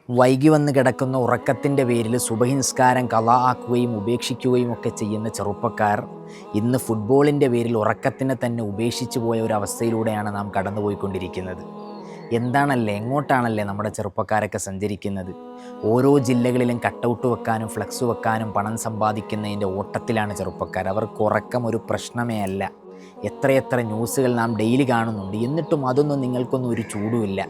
വൈകി വന്ന് കിടക്കുന്ന ഉറക്കത്തിൻ്റെ പേരിൽ സുബഹി നിസ്കാരം ഖളാ ആക്കുകയും ഉപേക്ഷിക്കുകയും ഒക്കെ ചെയ്യുന്ന ചെറുപ്പക്കാർ ഇന്ന് ഫുട്ബോളിൻ്റെ പേരിൽ ഉറക്കത്തിനെ തന്നെ ഉപേക്ഷിച്ചു പോയ ഒരു അവസ്ഥയിലൂടെയാണ് നാം കടന്നുപോയിക്കൊണ്ടിരിക്കുന്നത്. എന്താണല്ലേ, എങ്ങോട്ടാണല്ലേ നമ്മുടെ ചെറുപ്പക്കാരൊക്കെ സഞ്ചരിക്കുന്നത്? ഓരോ ജില്ലകളിലും കട്ടൗട്ട് വെക്കാനും ഫ്ലക്സ് വെക്കാനും പണം സമ്പാദിക്കുന്നതിൻ്റെ ഓട്ടത്തിലാണ് ചെറുപ്പക്കാർ. അവർക്ക് ഉറക്കം ഒരു പ്രശ്നമേ അല്ല. എത്രയെത്ര ന്യൂസുകൾ നാം ഡെയിലി കാണുന്നുണ്ട്. എന്നിട്ടും അതൊന്നും നിങ്ങൾക്കൊന്നും ഒരു ചൂടുമില്ല.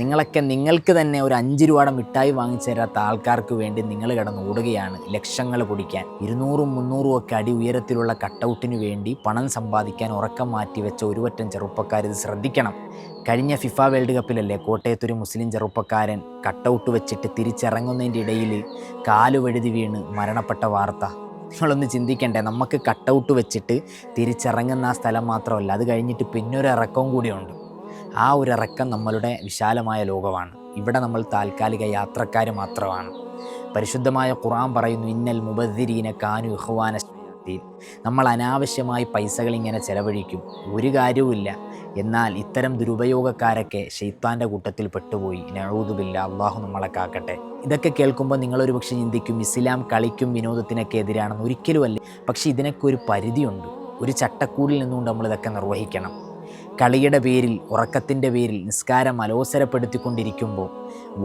നിങ്ങൾക്ക് തന്നെ ഒരു 5 രൂപയുടെ മിഠായി വാങ്ങിച്ചു തരാത്ത ആൾക്കാർക്ക് വേണ്ടി നിങ്ങൾ കിടന്ന് ഓടുകയാണ് ലക്ഷങ്ങൾ പൊടിക്കാൻ. 200-300 ഒക്കെ അടി ഉയരത്തിലുള്ള കട്ടൗട്ടിന് വേണ്ടി പണം സമ്പാദിക്കാൻ ഉറക്കം മാറ്റി വെച്ച ഒരുപറ്റം ചെറുപ്പക്കാർ ഇത് ശ്രദ്ധിക്കണം. കഴിഞ്ഞ ഫിഫ വേൾഡ് കപ്പിലല്ലേ കോട്ടയത്തൊരു മുസ്ലിം ചെറുപ്പക്കാരൻ കട്ടൗട്ട് വെച്ചിട്ട് തിരിച്ചിറങ്ങുന്നതിൻ്റെ ഇടയിൽ കാലുവഴുതി വീണ് മരണപ്പെട്ട വാർത്ത. നിങ്ങളൊന്ന് ചിന്തിക്കണ്ടേ? നമുക്ക് കട്ടൗട്ട് വെച്ചിട്ട് തിരിച്ചിറങ്ങുന്ന ആ സ്ഥലം മാത്രമല്ല, അത് കഴിഞ്ഞിട്ട് പിന്നൊരു ഇറക്കവും കൂടിയുണ്ട്. ആ ഒരു ഇറക്കം നമ്മളുടെ വിശാലമായ ലോകമാണ്. ഇവിടെ നമ്മൾ താൽക്കാലിക യാത്രക്കാർ മാത്രമാണ്. പരിശുദ്ധമായ ഖുർആൻ പറയുന്നു, ഇന്നൽ മുബദ്ദിരീന കാനു ഇഖ്വാന ശയാത്തീൻ. നമ്മൾ അനാവശ്യമായി പൈസകൾ ഇങ്ങനെ ചെലവഴിക്കും, ഒരു കാര്യവുമില്ല. എന്നാൽ ഇത്തരം ദുരുപയോഗക്കാരൊക്കെ ശൈത്താൻ്റെ കൂട്ടത്തിൽ പെട്ടുപോയി. നഊദു ബില്ലാഹ്, അള്ളാഹു നമ്മളെ കാക്കട്ടെ. ഇതൊക്കെ കേൾക്കുമ്പോൾ നിങ്ങളൊരു പക്ഷേ ചിന്തിക്കും, ഇസ്ലാം കളിക്കും വിനോദത്തിനൊക്കെ എതിരാണെന്ന്. ഒരിക്കലുമല്ല. പക്ഷേ ഇതിനൊക്കെ ഒരു പരിധിയുണ്ട്. ഒരു ചട്ടക്കൂടിൽ നിന്നുകൊണ്ട് നമ്മളിതൊക്കെ നിർവഹിക്കണം. കളിയുടെ പേരിൽ, ഉറക്കത്തിൻ്റെ പേരിൽ നിസ്കാരം അലോസരപ്പെടുത്തിക്കൊണ്ടിരിക്കുമ്പോൾ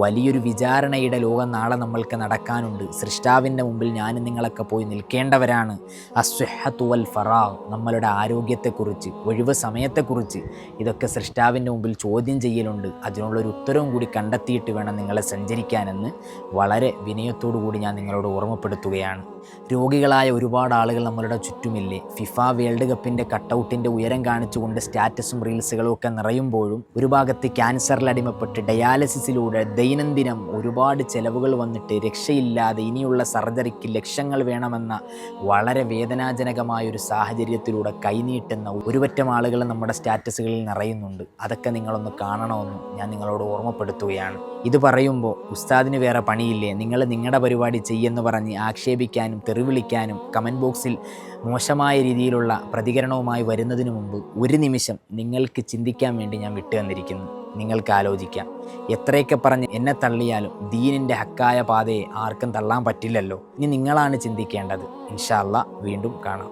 വലിയൊരു വിചാരണയുടെ ലോകം നാളെ നമ്മൾക്ക് നടക്കാനുണ്ട്. സൃഷ്ടാവിൻ്റെ മുമ്പിൽ ഞാനും നിങ്ങളൊക്കെ പോയി നിൽക്കേണ്ടവരാണ്. അസ്വഹത്തു വൽ ഫറാഗ്, നമ്മളുടെ ആരോഗ്യത്തെക്കുറിച്ച്, ഒഴിവ് സമയത്തെക്കുറിച്ച് ഇതൊക്കെ സൃഷ്ടാവിൻ്റെ മുമ്പിൽ ചോദ്യം ചെയ്യലുണ്ട്. അതിനുള്ളൊരു ഉത്തരവും കൂടി കണ്ടെത്തിയിട്ട് വേണം നിങ്ങളെ സഞ്ചരിക്കാനെന്ന് വളരെ വിനയത്തോടു കൂടി ഞാൻ നിങ്ങളോട് ഓർമ്മപ്പെടുത്തുകയാണ്. രോഗികളായ ഒരുപാട് ആളുകൾ നമ്മളുടെ ചുറ്റുമില്ലേ? ഫിഫ വേൾഡ് കപ്പിൻ്റെ കട്ടൗട്ടിൻ്റെ ഉയരം കാണിച്ചുകൊണ്ട് സ്റ്റാറ്റസും റീൽസുകളും ഒക്കെ നിറയുമ്പോഴും ഒരു ഭാഗത്ത് ക്യാൻസറിൽ അടിമപ്പെട്ട് ഡയാലിസിസിലൂടെ ദൈനംദിനം ഒരുപാട് ചെലവുകൾ വന്നിട്ട് രക്ഷയില്ലാതെ ഇനിയുള്ള സർജറിക്ക് ലക്ഷങ്ങൾ വേണമെന്ന വളരെ വേദനാജനകമായ ഒരു സാഹചര്യത്തിലൂടെ കൈനീട്ടുന്ന ഒരുപറ്റം ആളുകൾ നമ്മുടെ സ്റ്റാറ്റസുകളിൽ നിറയുന്നുണ്ട്. അതൊക്കെ നിങ്ങളൊന്ന് കാണണമെന്ന് ഞാൻ നിങ്ങളോട് ഓർമ്മപ്പെടുത്തുകയാണ്. ഇത് പറയുമ്പോൾ ഉസ്താദിന് വേറെ പണിയില്ലേ, നിങ്ങൾ നിങ്ങളുടെ പരിപാടി ചെയ്യുമെന്ന് പറഞ്ഞ് ആക്ഷേപിക്കാനും തെറിവിളിക്കാനും കമൻറ്റ് ബോക്സിൽ മോശമായ രീതിയിലുള്ള പ്രതികരണവുമായി വരുന്നതിന് മുമ്പ് ഒരു നിമിഷം നിങ്ങൾക്ക് ചിന്തിക്കാൻ വേണ്ടി ഞാൻ വിട്ടു തന്നിരിക്കുന്നു. നിങ്ങൾക്ക് ആലോചിക്കാം. എത്രയൊക്കെ പറഞ്ഞ് എന്നെ തള്ളിയാലും ദീനിൻ്റെ ഹക്കായ പാതയെ ആർക്കും തള്ളാൻ പറ്റില്ലല്ലോ. ഇനി നിങ്ങളാണ് ചിന്തിക്കേണ്ടത്. ഇൻഷാ അല്ലാഹ് വീണ്ടും കാണാം.